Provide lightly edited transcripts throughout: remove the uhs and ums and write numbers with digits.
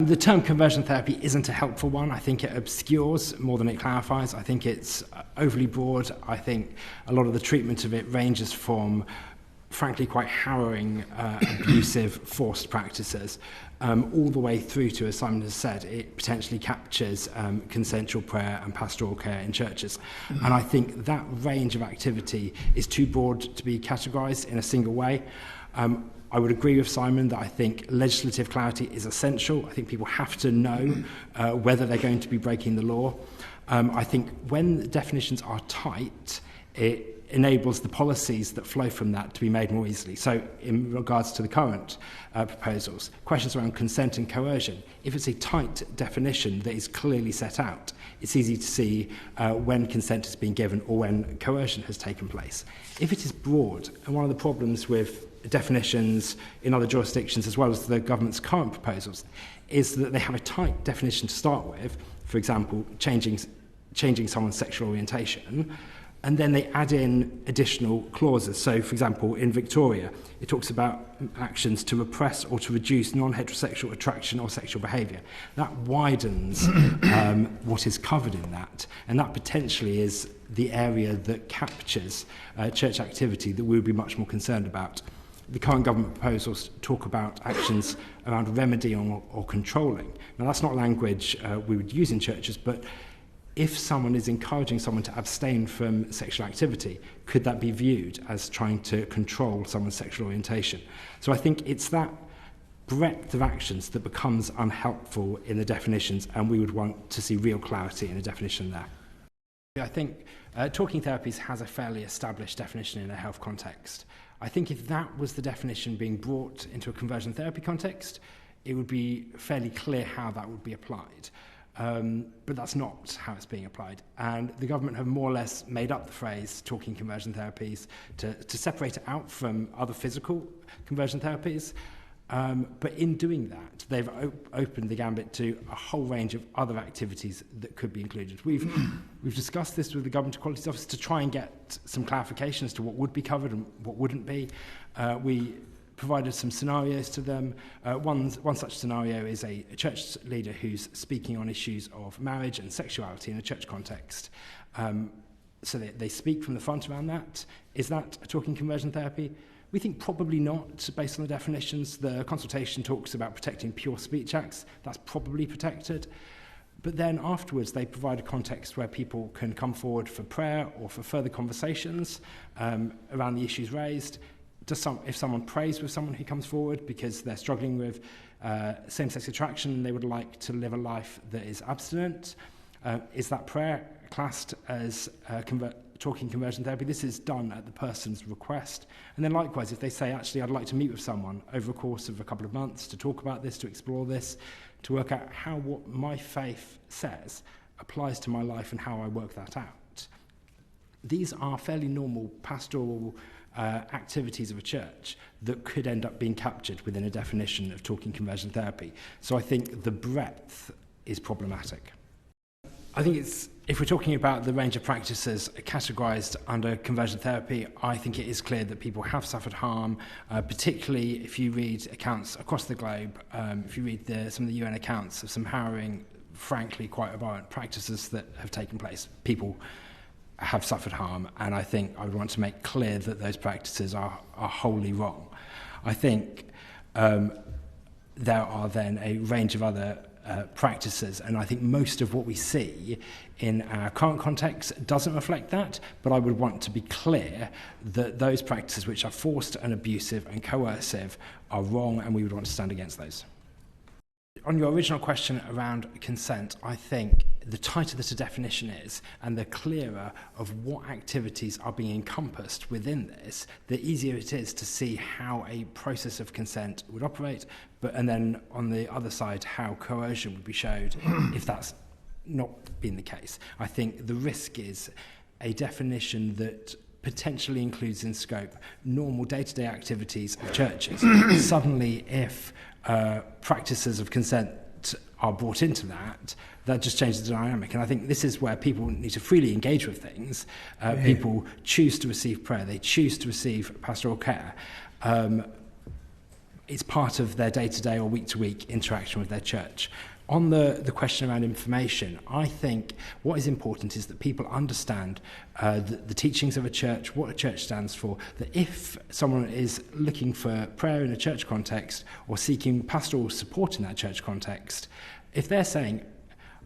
The term conversion therapy isn't a helpful one. I think it obscures more than it clarifies. I think it's overly broad. I think a lot of the treatment of it ranges from, frankly, quite harrowing, abusive, forced practices, all the way through to, as Simon has said, it potentially captures consensual prayer and pastoral care in churches. Mm-hmm. And I think that range of activity is too broad to be categorised in a single way. I would agree with Simon that I think legislative clarity is essential. I think people have to know whether they're going to be breaking the law. I think when the definitions are tight, it enables the policies that flow from that to be made more easily. So in regards to the current proposals, questions around consent and coercion, if it's a tight definition that is clearly set out, it's easy to see when consent has been given or when coercion has taken place. If it is broad, and one of the problems with definitions in other jurisdictions as well as the government's current proposals is that they have a tight definition to start with, for example, changing someone's sexual orientation, and then they add in additional clauses. So, for example, in Victoria, it talks about actions to repress or to reduce non-heterosexual attraction or sexual behaviour. That widens what is covered in that, and that potentially is the area that captures church activity that we would be much more concerned about. The current government proposals talk about actions around remedying or controlling. Now, that's not language we would use in churches, but if someone is encouraging someone to abstain from sexual activity, could that be viewed as trying to control someone's sexual orientation? So I think it's that breadth of actions that becomes unhelpful in the definitions, and we would want to see real clarity in a definition there. I think talking therapies has a fairly established definition in a health context. I think if that was the definition being brought into a conversion therapy context, it would be fairly clear how that would be applied. But that's not how it's being applied. And the government have more or less made up the phrase talking conversion therapies to separate it out from other physical conversion therapies. But in doing that, they've opened the gambit to a whole range of other activities that could be included. We've discussed this with the Government Equalities Office to try and get some clarification as to what would be covered and what wouldn't be. We provided some scenarios to them. One such scenario is a church leader who's speaking on issues of marriage and sexuality in a church context. So they speak from the front around that. Is that a talking conversion therapy? We think probably not, based on the definitions. The consultation talks about protecting pure speech acts. That's probably protected. But then afterwards, they provide a context where people can come forward for prayer or for further conversations around the issues raised. If someone prays with someone who comes forward because they're struggling with same-sex attraction and they would like to live a life that is abstinent, is that prayer classed as talking conversion therapy? This is done at the person's request. And then likewise, if they say, actually, I'd like to meet with someone over a course of a couple of months to talk about this, to explore this, to work out how what my faith says applies to my life and how I work that out. These are fairly normal pastoral activities of a church that could end up being captured within a definition of talking conversion therapy. So I think the breadth is problematic. I think if we're talking about the range of practices categorised under conversion therapy, I think it is clear that people have suffered harm, particularly if you read accounts across the globe, if you read some of the UN accounts of some harrowing, frankly quite abhorrent practices that have taken place. People have suffered harm, and I think I would want to make clear that those practices are wholly wrong. I think there are then a range of other practices, and I think most of what we see in our current context doesn't reflect that, but I would want to be clear that those practices which are forced and abusive and coercive are wrong, and we would want to stand against those. On your original question around consent, I think the tighter that a definition is and the clearer of what activities are being encompassed within this, the easier it is to see how a process of consent would operate, and then on the other side, how coercion would be showed if that's not been the case. I think the risk is a definition that potentially includes in scope normal day-to-day activities of churches. Suddenly, if practices of consent are brought into that, that just changes the dynamic. And I think this is where people need to freely engage with things. People choose to receive prayer. They choose to receive pastoral care. it's part of their day-to-day or week-to-week interaction with their church. On the question around information, I think what is important is that people understand the teachings of a church, what a church stands for, that if someone is looking for prayer in a church context or seeking pastoral support in that church context, if they're saying,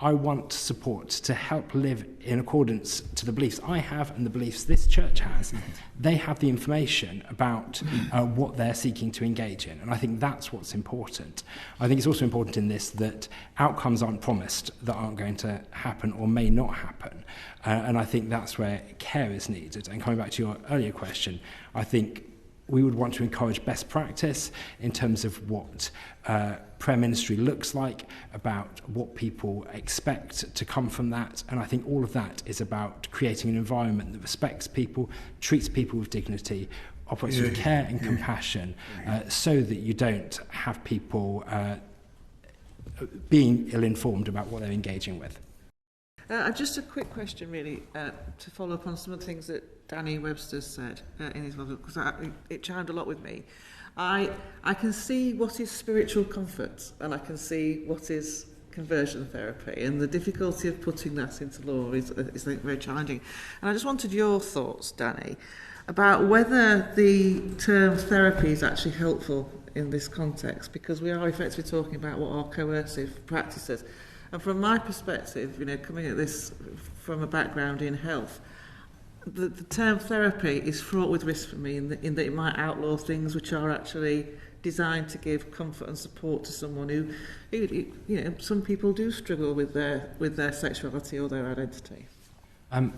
I want support to help live in accordance to the beliefs I have and the beliefs this church has, they have the information about what they're seeking to engage in. And I think that's what's important. I think it's also important in this that outcomes aren't promised that aren't going to happen or may not happen. And I think that's where care is needed. And coming back to your earlier question, I think we would want to encourage best practice in terms of what prayer ministry looks like, about what people expect to come from that. And I think all of that is about creating an environment that respects people, treats people with dignity, operates with care and compassion, so that you don't have people being ill-informed about what they're engaging with. Just a quick question, really, to follow up on some of the things that Danny Webster said in his book, because it chimed a lot with me. I can see what is spiritual comfort, and I can see what is conversion therapy, and the difficulty of putting that into law is I think, very challenging. And I just wanted your thoughts, Danny, about whether the term therapy is actually helpful in this context, because we are effectively talking about what are coercive practices. And from my perspective, coming at this from a background in health, the term therapy is fraught with risk for me in that it might outlaw things which are actually designed to give comfort and support to someone who some people do struggle with their sexuality or their identity.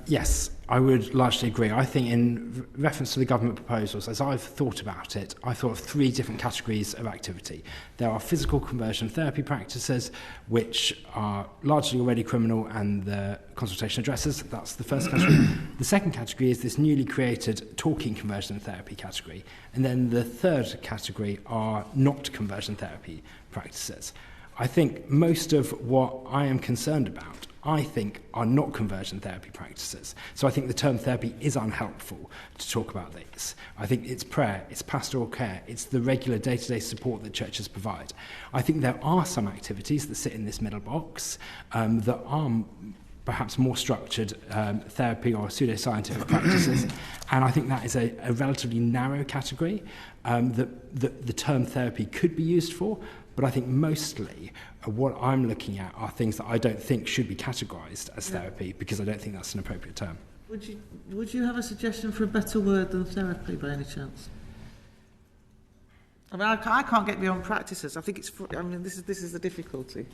Yes, I would largely agree. I think in reference to the government proposals, as I've thought about it, I thought of three different categories of activity. There are physical conversion therapy practices, which are largely already criminal, and the consultation addresses. That's the first category. The second category is this newly created talking conversion therapy category. And then the third category are not conversion therapy practices. I think most of what I am concerned about, I think, are not conversion therapy practices. So I think the term therapy is unhelpful to talk about these. I think it's prayer, it's pastoral care, it's the regular day-to-day support that churches provide. I think there are some activities that sit in this middle box that are perhaps more structured therapy or pseudoscientific practices, and I think that is a relatively narrow category that the term therapy could be used for. But I think mostly what I'm looking at are things that I don't think should be categorised as therapy, because I don't think that's an appropriate term. Would you have a suggestion for a better word than therapy by any chance? I mean, I can't get beyond practices. I think this is the difficulty.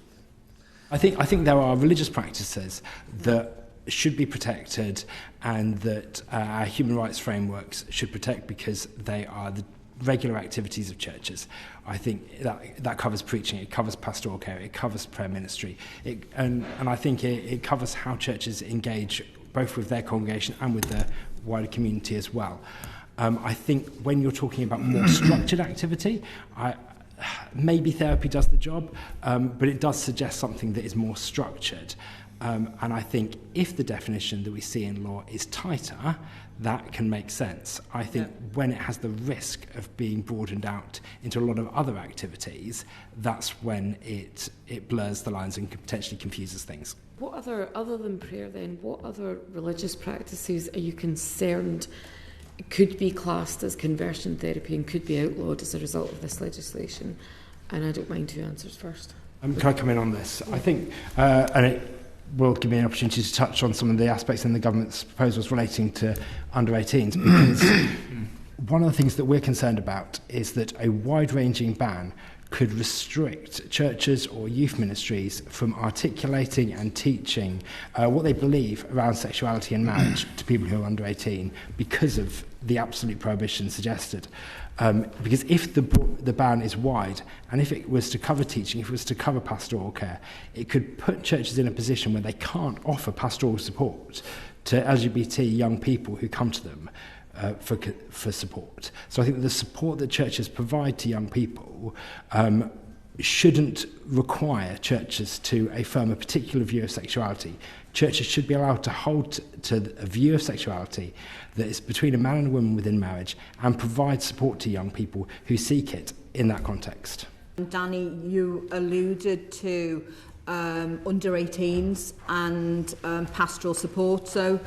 I think there are religious practices that should be protected, and that our human rights frameworks should protect, because they are the regular activities of churches. I think that covers preaching, it covers pastoral care, it covers prayer ministry, and I think it covers how churches engage both with their congregation and with the wider community as well. I think when you're talking about more structured activity, maybe therapy does the job, but it does suggest something that is more structured. And I think if the definition that we see in law is tighter, that can make sense. I think when it has the risk of being broadened out into a lot of other activities, that's when it blurs the lines and potentially confuses things. What other than prayer then, what other religious practices are you concerned could be classed as conversion therapy and could be outlawed as a result of this legislation? And I don't mind who answers first. Can I come in on this? I think, and it will give me an opportunity to touch on some of the aspects in the government's proposals relating to under 18s, because one of the things that we're concerned about is that a wide-ranging ban could restrict churches or youth ministries from articulating and teaching what they believe around sexuality and marriage to people who are under 18, because of the absolute prohibition suggested. Because if the ban is wide, and if it was to cover teaching, if it was to cover pastoral care, it could put churches in a position where they can't offer pastoral support to LGBT young people who come to them for support. So I think the support that churches provide to young people shouldn't require churches to affirm a particular view of sexuality. Churches should be allowed to hold to a view of sexuality that is between a man and a woman within marriage and provide support to young people who seek it in that context. Danny, you alluded to under 18s and pastoral support. So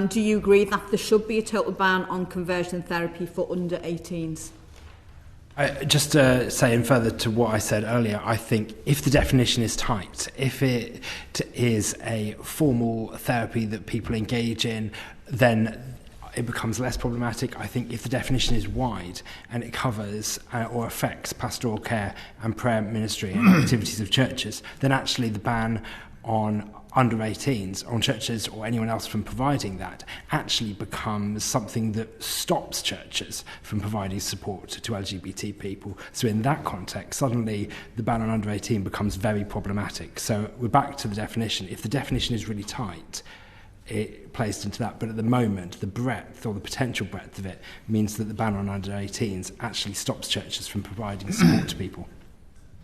do you agree that there should be a total ban on conversion therapy for under 18s? Just to say in further to what I said earlier, I think if the definition is tight, if it is a formal therapy that people engage in, then it becomes less problematic. I think if the definition is wide and it covers or affects pastoral care and prayer ministry and activities of churches, then actually the ban on under 18s, on churches or anyone else from providing that, actually becomes something that stops churches from providing support to LGBT people. So in that context, suddenly the ban on under 18 becomes very problematic. So we're back to the definition. If the definition is really tight, it plays into that. But at the moment, the breadth or the potential breadth of it means that the ban on under 18s actually stops churches from providing support to people.